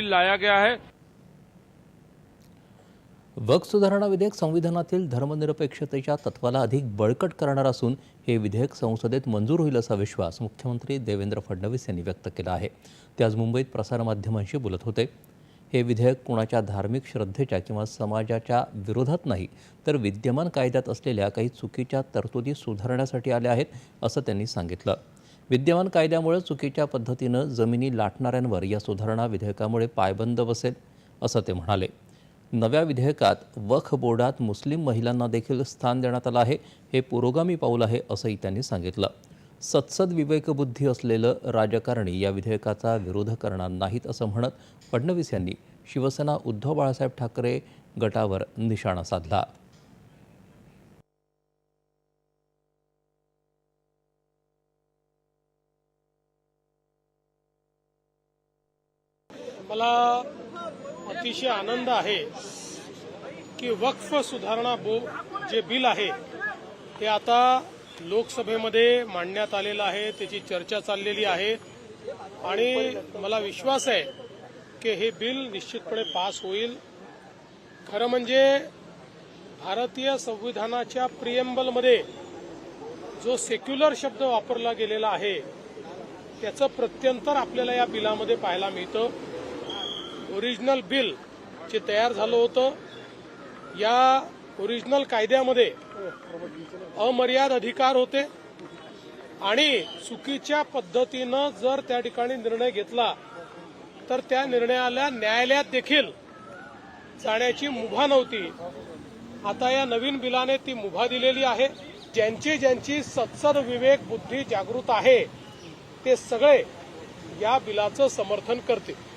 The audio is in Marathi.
लाया गया है। वक्फ सुधारणा विधेयक संविधानातील धर्मनिरपेक्षतेच्या तत्वाला अधिक बळकट करणार असून हे विधेयक संसदेत मंजूर होईल असा विश्वास मुख्यमंत्री देवेंद्र फडणवीस यांनी व्यक्त केला आहे। ते आज मुंबईत प्रसारमाध्यमांशी बोलत होते। हे विधेयक कोणाच्या धार्मिक श्रद्धेच्या किंवा समाजाच्या विरोधात नाही, तर विद्यमान कायद्यात असलेल्या काही चुकीच्या तरतुदी सुधारण्यासाठी आल्या आहेत असं त्यांनी सांगितलं। विद्यमान कायद्यामुळे चुकीच्या पद्धतीनं जमिनी लाटणाऱ्यांवर या सुधारणा विधेयकामुळे पायबंद बसेल असं ते म्हणाले। नव्या विधेयकात वक्फ बोर्डात मुस्लिम महिलांना देखील स्थान देण्यात आलं आहे। हे पुरोगामी पाऊल आहे असंही त्यांनी सांगितलं। सत्सद विवेकबुद्धी असलेलं राजकारणी या विधेयकाचा विरोध करणार नाहीत असं म्हणत फडणवीस यांनी शिवसेना उद्धव बाळासाहेब ठाकरे गटावर निशाणा साधला। मला अतिशय आनंद आहे की वक्फ सुधारणा जे बिल आहे ते आता लोकसभेमध्ये मांडण्यात आलेलं आहे, त्याची चर्चा चाललेली आहे आणि मला विश्वास आहे की हे बिल निश्चितपणे पास होईल। खरं म्हणजे भारतीय संविधानाच्या प्रिएम्बलमध्ये जो सेक्युलर शब्द वापरला गेलेला आहे त्याचं प्रत्यंतर आपल्याला या बिलामध्ये पाहायला मिळतं। ओरिजिनल बिल जे तयार झालं होतं या ओरिजिनल कायद्यामध्ये अमर्याद अधिकार होते आणि चुकीच्या पद्धतीनं जर त्या ठिकाणी निर्णय घेतला तर त्या निर्णयाला न्यायालयात देखील जाण्याची मुभा नव्हती। आता या नवीन बिलाने ती मुभा दिलेली आहे। ज्यांची सत्सद विवेक बुद्धी जागृत आहे ते सगळे या बिलाचं समर्थन करतील।